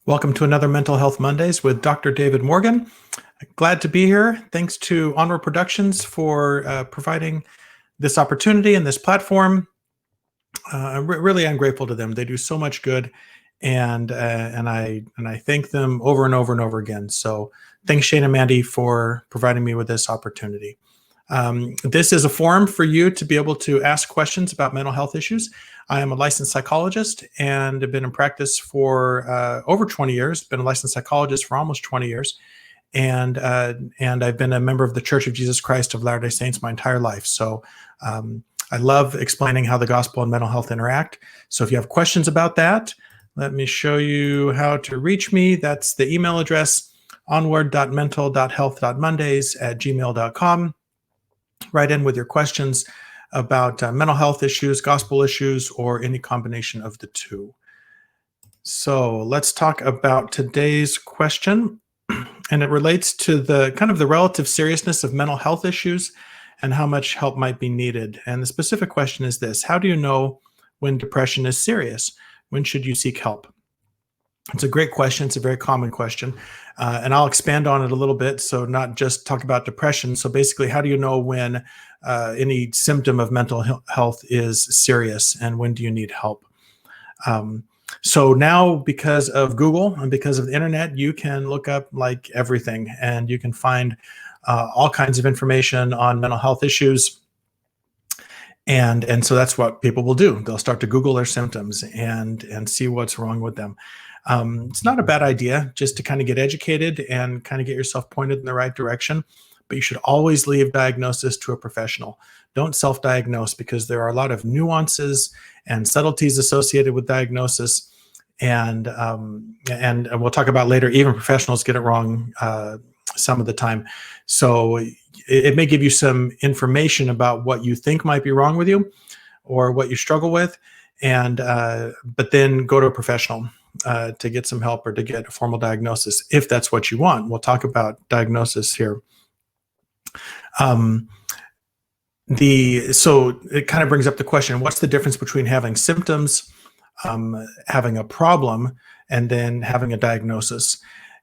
Welcome to another Mental Health Mondays with Dr. David Morgan. Glad to be here. Thanks to Onward Productions for providing this opportunity and this platform. Really, I'm grateful to them. They do so much good, and I thank them over and over and over again. So, thanks Shane and Mandy for providing me with this opportunity. This is a forum for you to be able to ask questions about mental health issues. I am a licensed psychologist and have been in practice for over 20 years, been a licensed psychologist for almost 20 years. And I've been a member of the Church of Jesus Christ of Latter-day Saints my entire life. So I love explaining how the gospel and mental health interact. So if you have questions about that, let me show you how to reach me. That's the email address, onward.mental.health.mondays@gmail.com. Write in with your questions about mental health issues, gospel issues, or any combination of the two. So let's talk about today's question. And it relates to the kind of the relative seriousness of mental health issues and how much help might be needed. And the specific question is this: how do you know when depression is serious? When should you seek help? It's a great question. It's a very common question. And I'll expand on it a little bit. So not just talk about depression. So basically, how do you know when any symptom of mental health is serious and when do you need help? So now, because of Google and because of the internet, you can look up like everything and you can find all kinds of information on mental health issues. And so that's what people will do. They'll start to Google their symptoms and see what's wrong with them. It's not a bad idea just to kind of get educated and kind of get yourself pointed in the right direction, but you should always leave diagnosis to a professional. Don't self-diagnose, because there are a lot of nuances and subtleties associated with diagnosis. And we'll talk about later, even professionals get it wrong some of the time. So it may give you some information about what you think might be wrong with you or what you struggle with, but then go to a professional to get some help or to get a formal diagnosis if that's what you want. We'll talk about diagnosis here. So it kind of brings up the question: what's the difference between having symptoms, having a problem, and then having a diagnosis?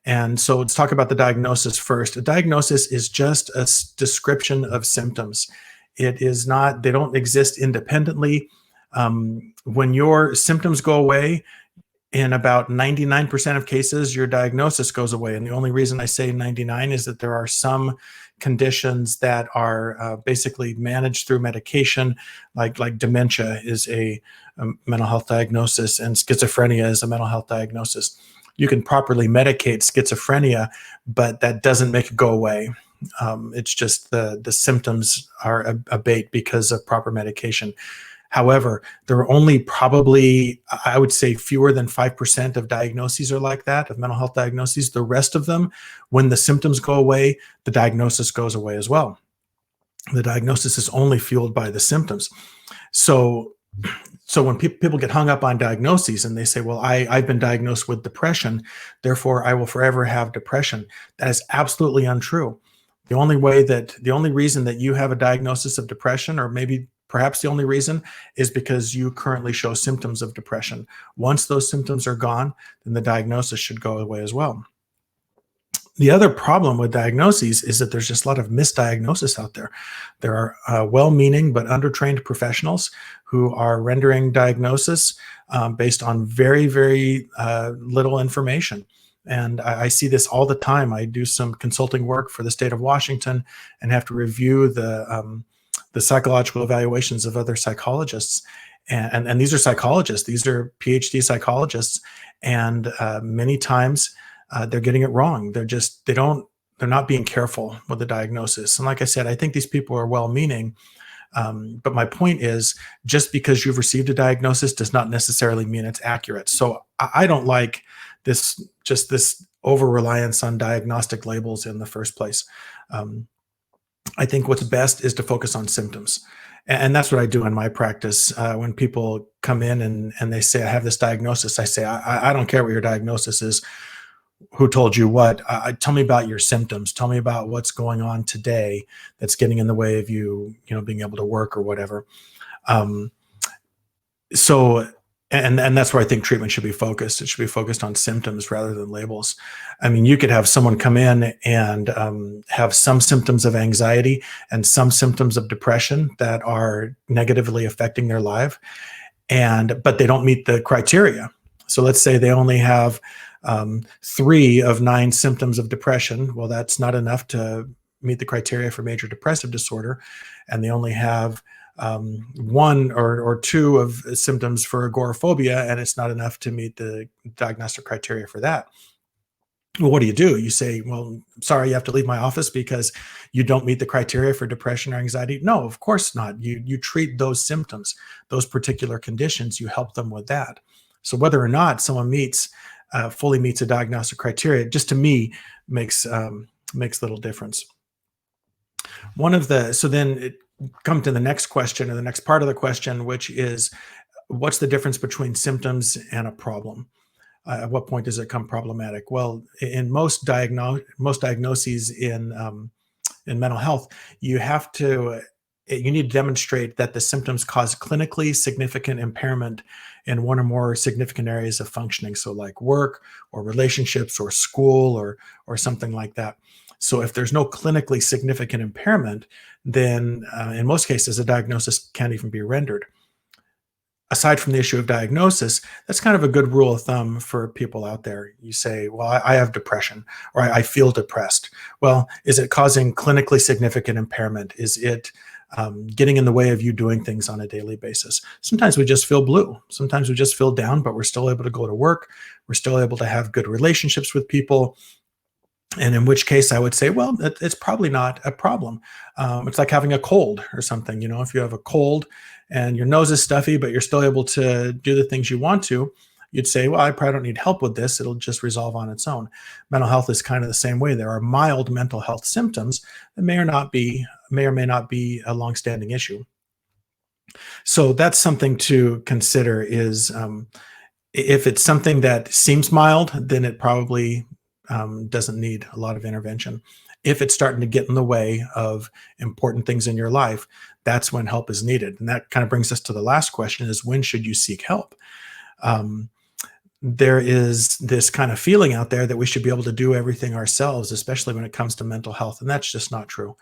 And so let's talk about the diagnosis first. A diagnosis is just a description of symptoms. It is not, they don't exist independently. When your symptoms go away, in about 99% of cases, your diagnosis goes away. And the only reason I say 99 is that there are some conditions that are basically managed through medication, like dementia is a mental health diagnosis, and schizophrenia is a mental health diagnosis. You can properly medicate schizophrenia, but that doesn't make it go away. It's just the symptoms are abate because of proper medication. However, there are only probably, I would say, fewer than 5% of diagnoses are like that, of mental health diagnoses. The rest of them, when the symptoms go away, the diagnosis goes away as well. The diagnosis is only fueled by the symptoms. So when people get hung up on diagnoses and they say, well, I've been diagnosed with depression, therefore I will forever have depression. That is absolutely untrue. The only reason that you have a diagnosis of depression, or maybe perhaps the only reason, is because you currently show symptoms of depression. Once those symptoms are gone, then the diagnosis should go away as well. The other problem with diagnoses is that there's just a lot of misdiagnosis out there. There are well-meaning but undertrained professionals who are rendering diagnosis based on very, very little information. And I see this all the time. I do some consulting work for the state of Washington and have to review the psychological evaluations of other psychologists. And these are psychologists. These are PhD psychologists. And many times they're getting it wrong. They're not being careful with the diagnosis. And like I said, I think these people are well-meaning. But my point is, just because you've received a diagnosis does not necessarily mean it's accurate. So I don't like this over-reliance on diagnostic labels in the first place. I think what's best is to focus on symptoms. And that's what I do in my practice. When people come in and they say, I have this diagnosis, I say, I don't care what your diagnosis is. Who told you what? Tell me about your symptoms. Tell me about what's going on today that's getting in the way of you being able to work or whatever. So And that's where I think treatment should be focused. It should be focused on symptoms rather than labels. I mean, you could have someone come in and have some symptoms of anxiety and some symptoms of depression that are negatively affecting their life, but they don't meet the criteria. So let's say they only have 3 of 9 symptoms of depression. Well, that's not enough to meet the criteria for major depressive disorder, and they only have 1 or 2 of symptoms for agoraphobia, and it's not enough to meet the diagnostic criteria for that. Well, what do? You say, well, sorry, you have to leave my office because you don't meet the criteria for depression or anxiety. No, of course not. You treat those symptoms, those particular conditions, you help them with that. So whether or not someone fully meets a diagnostic criteria, just to me makes little difference. So then it come to the next question, or the next part of the question, which is, what's the difference between symptoms and a problem? At what point does it become problematic? Well, in most diagnoses in mental health, you need to demonstrate that the symptoms cause clinically significant impairment in one or more significant areas of functioning. So like work or relationships or school or something like that. So if there's no clinically significant impairment, then in most cases, a diagnosis can't even be rendered. Aside from the issue of diagnosis, that's kind of a good rule of thumb for people out there. You say, well, I have depression, or I feel depressed. Well, is it causing clinically significant impairment? Is it getting in the way of you doing things on a daily basis? Sometimes we just feel blue. Sometimes we just feel down, but we're still able to go to work. We're still able to have good relationships with people. And in which case I would say, well, it's probably not a problem. It's like having a cold or something. If you have a cold and your nose is stuffy, but you're still able to do the things you want to, you'd say, well, I probably don't need help with this. It'll just resolve on its own. Mental health is kind of the same way. There are mild mental health symptoms that may or may not be a longstanding issue. So that's something to consider is if it's something that seems mild, then it probably doesn't need a lot of intervention. If it's starting to get in the way of important things in your life, that's when help is needed. And that kind of brings us to the last question is, when should you seek help? There is this kind of feeling out there that we should be able to do everything ourselves, especially when it comes to mental health. And that's just not true.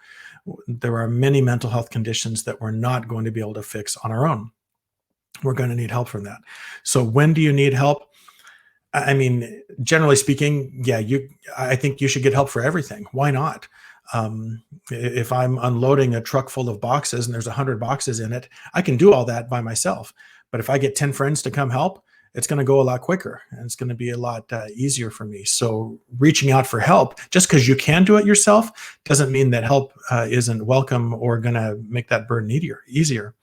There are many mental health conditions that we're not going to be able to fix on our own. We're going to need help from that. So when do you need help? I mean, generally speaking, yeah, I think you should get help for everything. Why not? If I'm unloading a truck full of boxes and there's 100 boxes in it, I can do all that by myself. But if I get 10 friends to come help, it's going to go a lot quicker and it's going to be a lot easier for me. So reaching out for help, just because you can do it yourself, doesn't mean that help isn't welcome or going to make that burden easier.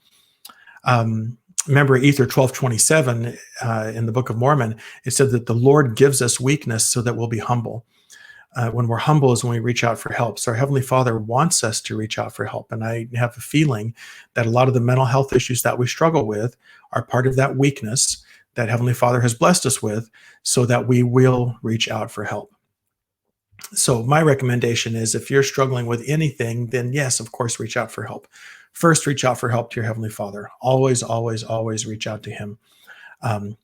Remember Ether 12:27 in the Book of Mormon, it said that the Lord gives us weakness so that we'll be humble. When we're humble is when we reach out for help. So our Heavenly Father wants us to reach out for help. And I have a feeling that a lot of the mental health issues that we struggle with are part of that weakness that Heavenly Father has blessed us with, so that we will reach out for help. So my recommendation is, if you're struggling with anything, then yes, of course, reach out for help. First, reach out for help to your Heavenly Father. Always, always, always reach out to Him.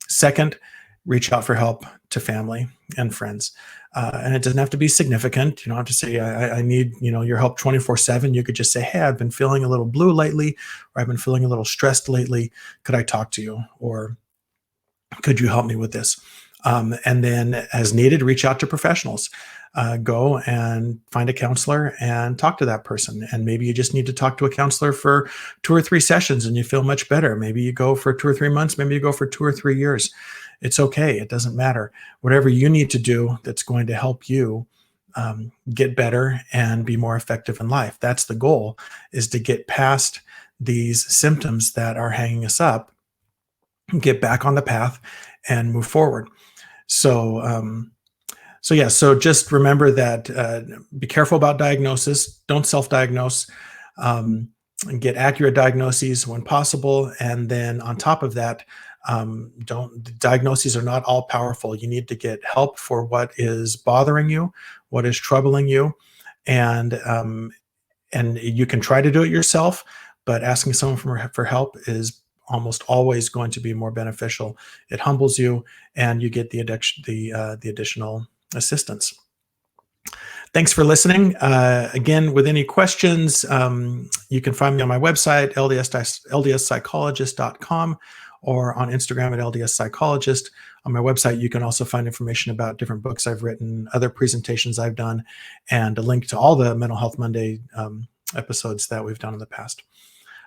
Second, reach out for help to family and friends. And it doesn't have to be significant. You don't have to say, I need your help 24/7. You could just say, hey, I've been feeling a little blue lately, or I've been feeling a little stressed lately. Could I talk to you? Or could you help me with this? And then as needed, reach out to professionals. Go and find a counselor and talk to that person. And maybe you just need to talk to a counselor for 2 or 3 sessions and you feel much better. Maybe you go for 2 or 3 months. Maybe you go for 2 or 3 years. It's okay. It doesn't matter. Whatever you need to do that's going to help you get better and be more effective in life. That's the goal, is to get past these symptoms that are hanging us up, get back on the path and move forward. So just remember that be careful about diagnosis. Don't self-diagnose. Get accurate diagnoses when possible. And then on top of that, diagnoses are not all powerful. You need to get help for what is bothering you, what is troubling you. And you can try to do it yourself, but asking someone for help is almost always going to be more beneficial. It humbles you, and you get the additional assistance. Thanks for listening. Again, with any questions, you can find me on my website, ldspsychologist.com, or on Instagram at ldspsychologist. On my website, you can also find information about different books I've written, other presentations I've done, and a link to all the Mental Health Monday episodes that we've done in the past.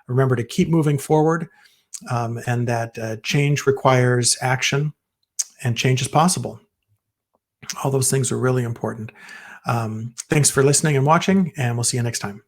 Remember to keep moving forward, and that change requires action, and change is possible. All those things are really important. Thanks for listening and watching, and we'll see you next time.